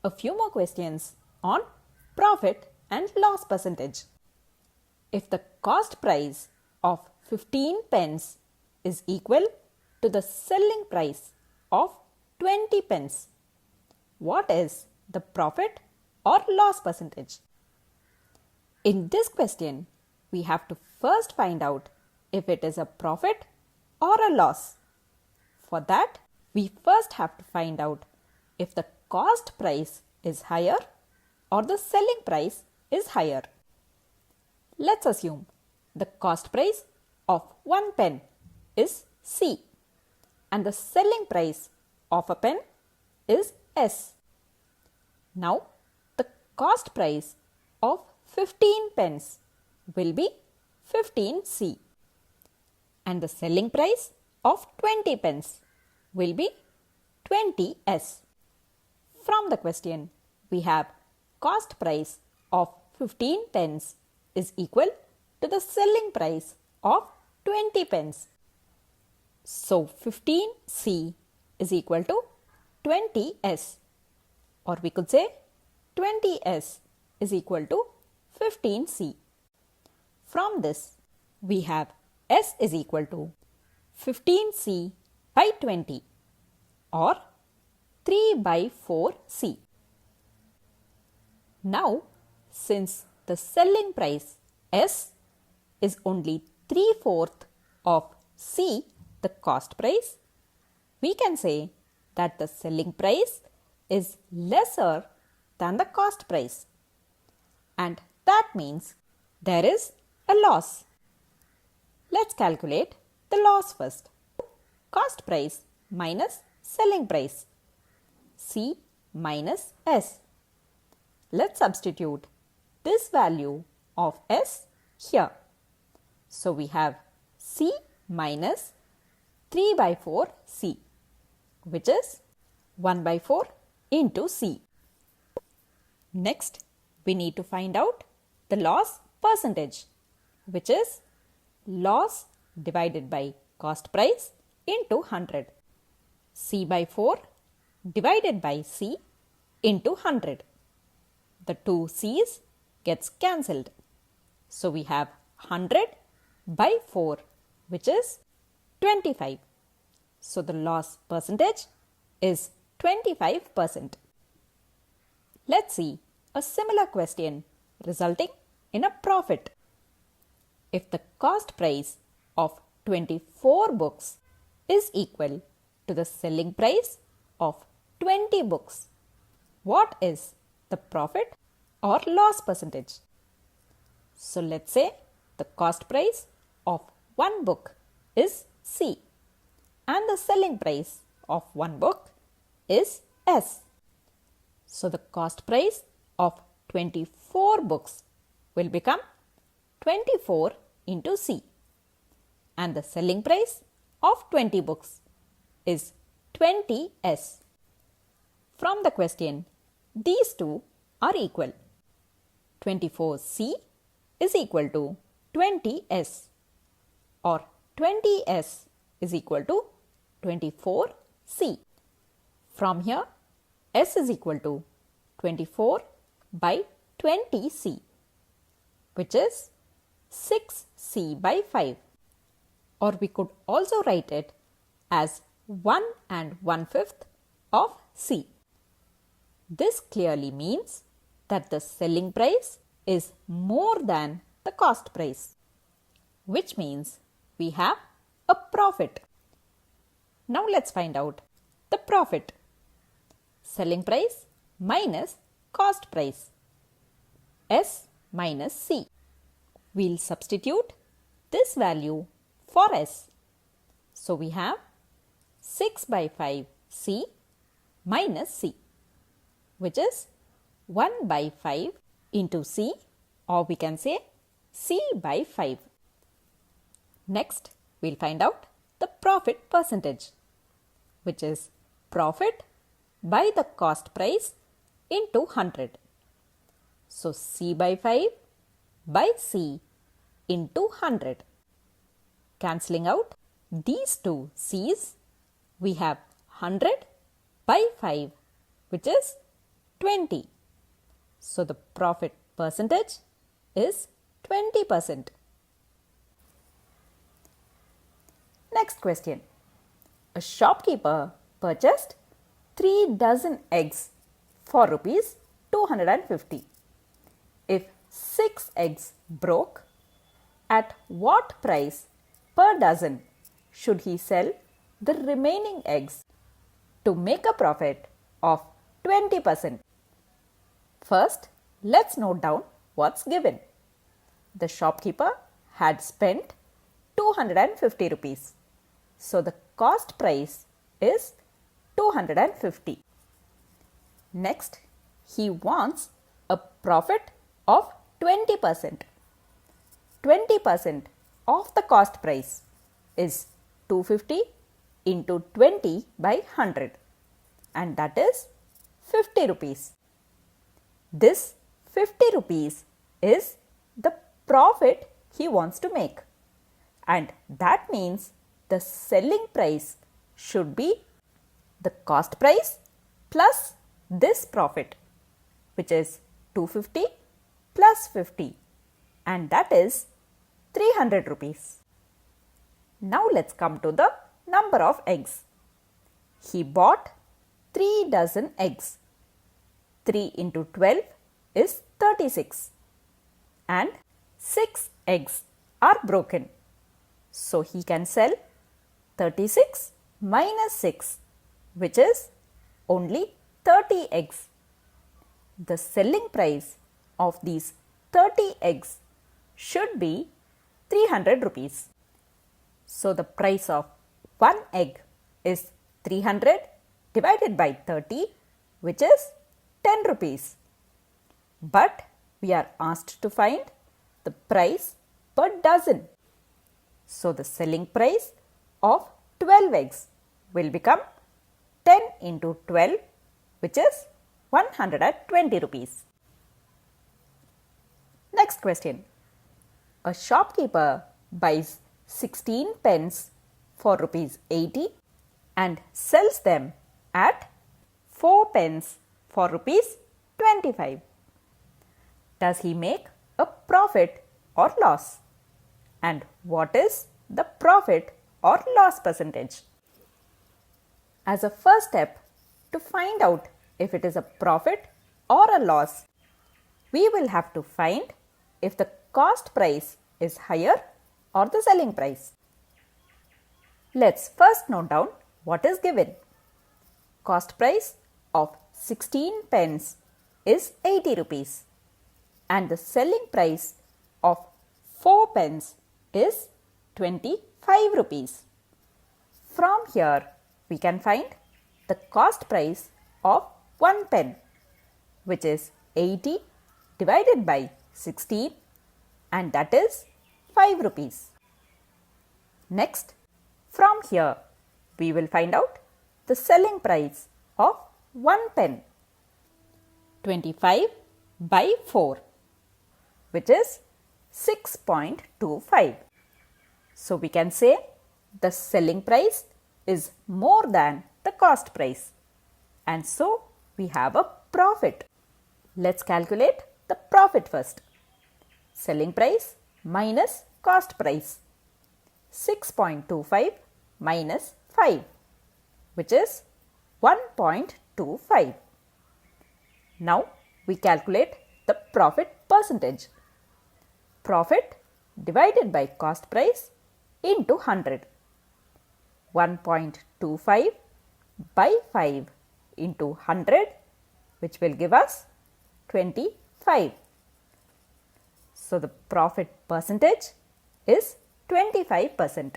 a few more questions on profit and loss percentage. If the cost price of 15 pence is equal to the selling price of 20 pence, what is the profit or loss percentage? In this question, we have to first find out if it is a profit or a loss. For that, we first have to find out if the cost price is higher or the selling price is higher. Let's assume the cost price of 1 pen is C and the selling price of a pen is S. Now, the cost price of 15 pence will be 15C and the selling price of 20 pence will be 20S. From the question, we have cost price of 15 pence is equal to the selling price of 20 pence. So 15C is equal to 20S, or we could say 20S is equal to 15C. From this, we have S is equal to 15C by 20 or 3 by 4C. Now, since the selling price S is only 3/4 of C, the cost price, we can say that the selling price is lesser than the cost price. And that means there is a loss. Let's calculate the loss first. Cost price minus selling price. C minus S. Let's substitute this value of S here. So we have C minus 3 by 4 C, which is 1 by 4 into C. Next, we need to find out the loss percentage, which is loss divided by cost price into 100. C by 4 divided by C into 100. The two C's gets cancelled. So we have 100 by 4, which is 25. So the loss percentage is 25%. Let's see a similar question resulting in a profit. If the cost price of 24 books is equal to the selling price of 20 books, what is the profit or loss percentage? So let's say the cost price of one book is C and the selling price of one book is S. So the cost price of 24 books will become 24 into C and the selling price of 20 books is 20S. From the question, these two are equal. 24C is equal to 20S or 20S is equal to 24C. From here, S is equal to 24 by 20C, which is 6C by 5, or we could also write it as 1 1/5 of C. This clearly means that the selling price is more than the cost price, which means we have a profit. Now let's find out the profit. Selling price minus cost price. S minus C. We'll substitute this value for S. So we have 6 by 5 C minus C, which is 1 by 5 into C, or we can say C by 5. Next, we'll find out the profit percentage, which is profit by the cost price into 100. So C by 5 by C into 100. Cancelling out these two C's, we have 100 by 5, which is 20. So the profit percentage is 20%. Next question. A shopkeeper purchased 3 dozen eggs for rupees 250. If 6 eggs broke, at what price per dozen should he sell the remaining eggs to make a profit of 20%? First, let's note down what's given. The shopkeeper had spent 250 rupees. So the cost price is 250. Next, he wants a profit of 20%. 20% of the cost price is 250 into 20 by 100, and that is 50 rupees. This 50 rupees is the profit he wants to make, and that means the selling price should be the cost price plus this profit, which is 250 plus 50, and that is 300 rupees. Now let's come to the number of eggs. He bought 3 dozen eggs. 3 into 12 is 36, and 6 eggs are broken. So he can sell 36 minus 6, which is only 30 eggs. The selling price of these 30 eggs should be 300 rupees. So the price of 1 egg is 300 divided by 30, which is 10 rupees. But we are asked to find the price per dozen. So the selling price of 12 eggs will become 10 into 12, which is 120 rupees. Next question. A shopkeeper buys 16 pens for rupees 80 and sells them at 4 pens for rupees 25. Does he make a profit or loss? And what is the profit or loss percentage? As a first step to find out if it is a profit or a loss, we will have to find if the cost price is higher or the selling price. Let's first note down what is given. Cost price of 16 pens is 80 rupees and the selling price of 4 pens is 25 rupees. From here, we can find the cost price of 1 pen, which is 80 divided by 16, and that is 5 rupees. Next, from here, we will find out the selling price of 1 pen, 25 by 4, which is 6.25. So we can say the selling price is more than the cost price, and so we have a profit. Let's calculate the profit first. Selling price minus cost price. 6.25 minus 5, which is 1.25. Now we calculate the profit percentage. Profit divided by cost price into 100. 1.25 by 5 into 100, which will give us 25. So the profit percentage is 25%.